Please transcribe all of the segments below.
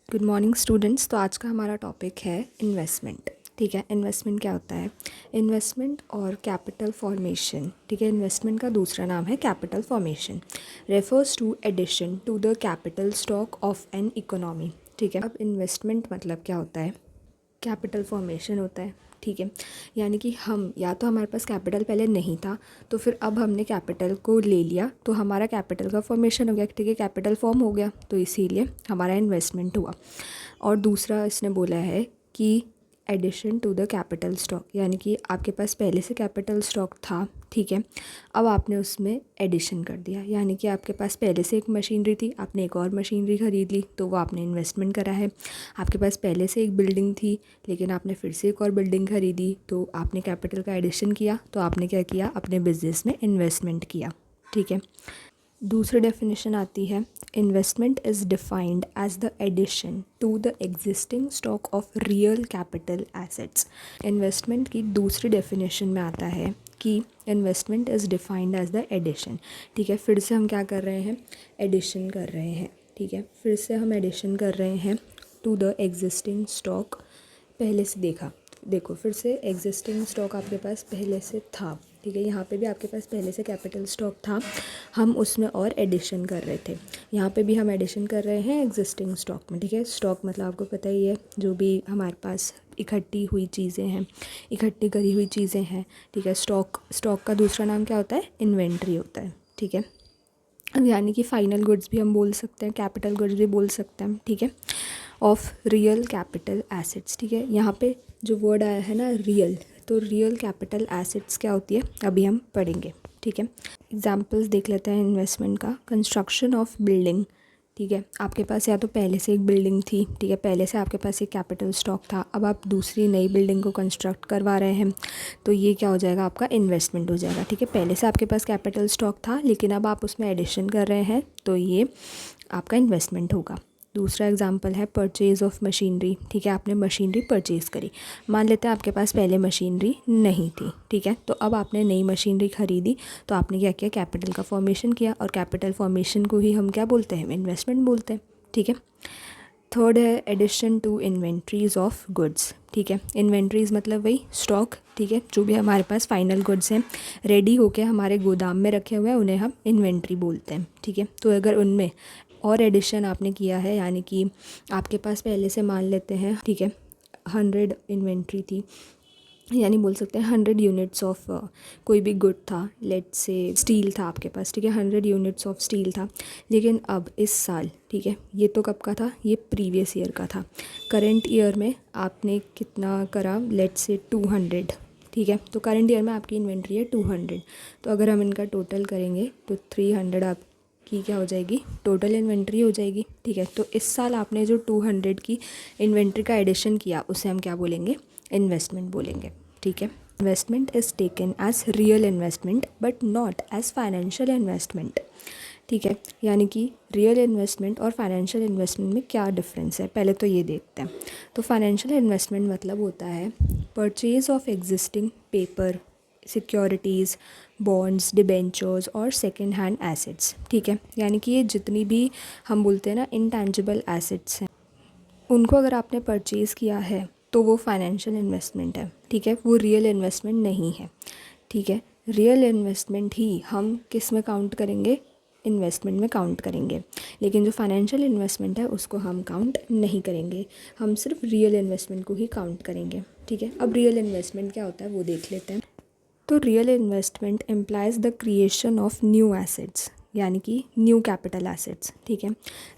Good morning students. तो आज का हमारा टॉपिक है इन्वेस्टमेंट। ठीक है, इन्वेस्टमेंट क्या होता है? इन्वेस्टमेंट और कैपिटल फॉर्मेशन। ठीक है, इन्वेस्टमेंट का दूसरा नाम है capital formation. Refers to addition to the capital stock of an economy. ठीक है, अब इन्वेस्टमेंट मतलब क्या होता है? कैपिटल फॉर्मेशन होता है। ठीक है, यानी कि हम या तो हमारे पास कैपिटल पहले नहीं था, तो फिर अब हमने कैपिटल को ले लिया तो हमारा कैपिटल का फॉर्मेशन हो गया। ठीक है, कैपिटल फॉर्म हो गया तो इसीलिए हमारा इन्वेस्टमेंट हुआ। और दूसरा इसने बोला है कि addition to the capital stock, यानी कि आपके पास पहले से कैपिटल स्टॉक था। ठीक है, अब आपने उसमें एडिशन कर दिया, यानी कि आपके पास पहले से एक मशीनरी थी, आपने एक और मशीनरी ख़रीद ली तो वो आपने इन्वेस्टमेंट करा है। आपके पास पहले से एक बिल्डिंग थी लेकिन आपने फिर से एक और बिल्डिंग ख़रीदी तो आपने कैपिटल का एडिशन किया, तो आपने क्या किया? अपने बिजनेस में इन्वेस्टमेंट किया। ठीक है, दूसरी डेफिनेशन आती है, investment is defined as the addition to the existing stock of real capital assets. Investment की दूसरी डेफिनेशन में आता है कि investment is defined as the addition. ठीक है, फिर से हम क्या कर रहे हैं? एडिशन कर रहे हैं। ठीक है, फिर से हम एडिशन कर रहे हैं टू द एग्जिस्टिंग स्टॉक। पहले से देखो फिर से एग्जिस्टिंग स्टॉक आपके पास पहले से था। ठीक है, यहाँ पे भी आपके पास पहले से कैपिटल स्टॉक था, हम उसमें और एडिशन कर रहे थे। यहाँ पे भी हम एडिशन कर रहे हैं एग्जिस्टिंग स्टॉक में। ठीक है, स्टॉक मतलब आपको पता ही है, जो भी हमारे पास इकट्ठी हुई चीज़ें हैं, इकट्ठी करी हुई चीज़ें हैं। ठीक है, स्टॉक का दूसरा नाम क्या होता है? इन्वेंट्री होता है। ठीक है, यानी कि फाइनल गुड्स भी हम बोल सकते हैं, कैपिटल गुड्स भी बोल सकते हैं। ठीक है, ऑफ रियल कैपिटल एसेट्स। ठीक है, यहाँ पे जो वर्ड आया है ना रियल, तो रियल कैपिटल एसेट्स क्या होती है अभी हम पढ़ेंगे। ठीक है, एग्जांपल्स देख लेते हैं इन्वेस्टमेंट का। Construction of building. ठीक है, आपके पास या तो पहले से एक बिल्डिंग थी। ठीक है, पहले से आपके पास एक कैपिटल स्टॉक था, अब आप दूसरी नई बिल्डिंग को कंस्ट्रक्ट करवा रहे हैं तो ये क्या हो जाएगा? आपका इन्वेस्टमेंट हो जाएगा। ठीक है, पहले से आपके पास कैपिटल स्टॉक था लेकिन अब आप उसमें एडिशन कर रहे हैं तो ये आपका इन्वेस्टमेंट होगा। दूसरा एग्जांपल है परचेज़ ऑफ मशीनरी। ठीक है, आपने मशीनरी परचेज़ करी। मान लेते हैं आपके पास पहले मशीनरी नहीं थी। ठीक है, तो अब आपने नई मशीनरी ख़रीदी तो आपने क्या किया? कैपिटल का फॉर्मेशन किया, और कैपिटल फॉर्मेशन को ही हम क्या बोलते हैं? इन्वेस्टमेंट बोलते हैं। ठीक है, थर्ड है addition to inventories of goods. ठीक है, इन्वेंट्रीज़ मतलब वही स्टॉक। ठीक है, जो भी हमारे पास फाइनल गुड्स हैं रेडी होके हमारे गोदाम में रखे हुए हैं उन्हें हम इन्वेंट्री बोलते हैं। ठीक है, तो अगर उनमें और एडिशन आपने किया है, यानी कि आपके पास पहले से मान लेते हैं, ठीक है, 100 इन्वेंट्री थी, यानी बोल सकते हैं 100 यूनिट्स ऑफ कोई भी गुड था, लेट से स्टील था आपके पास। ठीक है, 100 यूनिट्स ऑफ स्टील था, लेकिन अब इस साल, ठीक है, ये तो कब का था? ये प्रीवियस ईयर का था। करंट ईयर में आपने कितना करा? लेट से 200। ठीक है, तो करंट ईयर में आपकी इन्वेंट्री है 200, तो अगर हम इनका टोटल करेंगे तो 300 आपकी क्या हो जाएगी? टोटल इन्वेंट्री हो जाएगी। ठीक है, तो इस साल आपने जो 200 की इन्वेंट्री का एडिशन किया उसे हम क्या बोलेंगे? इन्वेस्टमेंट बोलेंगे। ठीक है, investment is taken as real investment but not as financial investment. ठीक है, यानी कि रियल इन्वेस्टमेंट और फाइनेंशियल इन्वेस्टमेंट में क्या डिफरेंस है, पहले तो ये देखते हैं। तो फाइनेंशियल इन्वेस्टमेंट मतलब होता है purchase of existing paper, securities, bonds, debentures और सेकेंड हैंड एसेट्स। ठीक है, यानी कि ये जितनी भी हम बोलते हैं ना इंटेंजिबल एसेट्स हैं, उनको अगर आपने परचेज़ किया है तो वो फाइनेंशियल इन्वेस्टमेंट है। ठीक है, वो रियल इन्वेस्टमेंट नहीं है। ठीक है, रियल इन्वेस्टमेंट ही हम किस में काउंट करेंगे? इन्वेस्टमेंट में काउंट करेंगे, लेकिन जो फाइनेंशियल इन्वेस्टमेंट है उसको हम काउंट नहीं करेंगे, हम सिर्फ रियल इन्वेस्टमेंट को ही काउंट करेंगे। ठीक है, अब रियल इन्वेस्टमेंट क्या होता है वो देख लेते हैं। तो real investment implies the creation of new assets, यानी कि न्यू कैपिटल एसेट्स। ठीक है,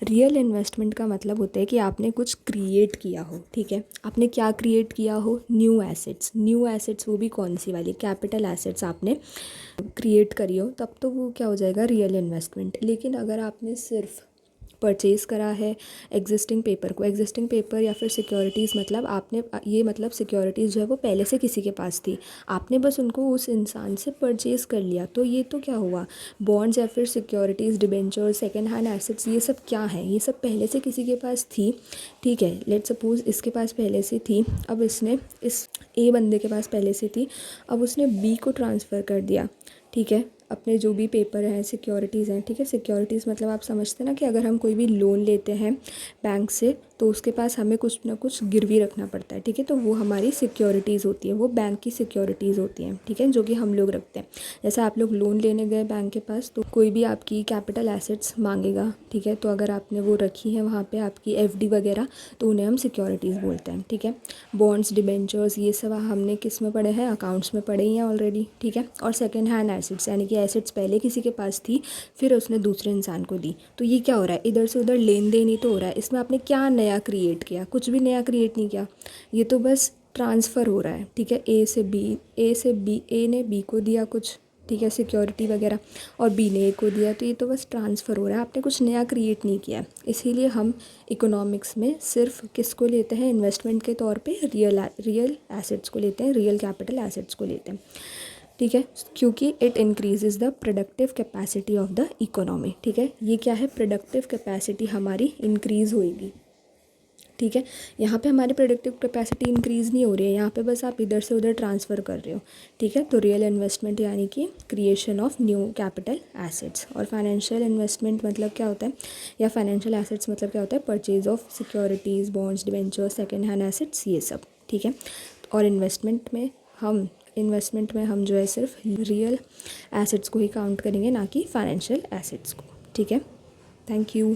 रियल इन्वेस्टमेंट का मतलब होता है कि आपने कुछ क्रिएट किया हो। ठीक है, आपने क्या क्रिएट किया हो? New assets. न्यू एसेट्स वो भी कौन सी वाली? कैपिटल एसेट्स आपने क्रिएट करी हो, तब तो वो क्या हो जाएगा? Real investment. लेकिन अगर आपने सिर्फ परचेज़ करा है एग्जिस्टिंग पेपर को, एग्जिस्टिंग पेपर या फिर सिक्योरिटीज़, मतलब आपने ये मतलब सिक्योरिटीज़ जो है वो पहले से किसी के पास थी, आपने बस उनको उस इंसान से परचेज़ कर लिया, तो ये तो क्या हुआ? बॉन्ड्स या फिर securities, debenture, second hand assets, ये सब क्या है? ये सब पहले से किसी के पास थी। ठीक है, लेट सपोज इसके पास पहले से थी, अब इसने इस ए बंदे के पास पहले से थी, अब उसने बी को ट्रांसफ़र कर दिया। ठीक है, अपने जो भी पेपर हैं, सिक्योरिटीज़ हैं, ठीक है। सिक्योरिटीज़ मतलब आप समझते हैं ना कि अगर हम कोई भी लोन लेते हैं बैंक से तो उसके पास हमें कुछ ना कुछ गिरवी रखना पड़ता है, ठीक है। तो वो हमारी सिक्योरिटीज़ होती है, वो बैंक की सिक्योरिटीज़ होती हैं, ठीक है, जो कि हम लोग रखते हैं। जैसे आप लोग लोन लेने गए बैंक के पास तो कोई भी आपकी कैपिटल एसेट्स मांगेगा, ठीक है। तो अगर आपने वो रखी है वहाँ पे आपकी एफडी वगैरह, तो उन्हें हम सिक्योरिटीज़ बोलते हैं, ठीक है। बॉन्ड्स, डिबेंचर्स, ये सब हमने किस में पढ़े हैं, अकाउंट्स में पढ़े ही हैं ऑलरेडी, ठीक है। और सेकेंड हैंड एसेट्स, यानी कि एसेट्स पहले किसी के पास थी फिर उसने दूसरे इंसान को दी। तो ये क्या हो रहा है, इधर से उधर लेन देन ही तो हो रहा है। इसमें आपने क्या नया क्रिएट किया, कुछ भी नया क्रिएट नहीं किया, ये तो बस ट्रांसफ़र हो रहा है, ठीक है। ए से बी, ए ने बी को दिया कुछ, ठीक है, सिक्योरिटी वगैरह, और बी ने ए को दिया, तो ये तो बस ट्रांसफ़र हो रहा है, आपने कुछ नया क्रिएट नहीं किया। इसीलिए हम इकोनॉमिक्स में सिर्फ किसको लेते हैं इन्वेस्टमेंट के तौर पे, रियल एसेट्स को लेते हैं, रियल कैपिटल एसेट्स को लेते हैं, ठीक है। क्योंकि it increases the productive capacity of the economy, ठीक है। ये क्या है, प्रोडक्टिव कैपेसिटी हमारी इंक्रीज़ होएगी, ठीक है। यहाँ पे हमारी प्रोडक्टिव कैपेसिटी इंक्रीज़ नहीं हो रही है, यहाँ पे बस आप इधर से उधर ट्रांसफ़र कर रहे हो, ठीक है। तो रियल इन्वेस्टमेंट यानी कि creation of new capital assets. और फाइनेंशियल इन्वेस्टमेंट मतलब क्या होता है, या फाइनेंशियल एसेट्स मतलब क्या होता है, purchase of securities, bonds, debentures, second hand assets, ये सब, ठीक है। और इन्वेस्टमेंट में हम जो है सिर्फ रियल एसेट्स को ही काउंट करेंगे, ना कि फाइनेंशियल एसेट्स को, ठीक है। Thank you.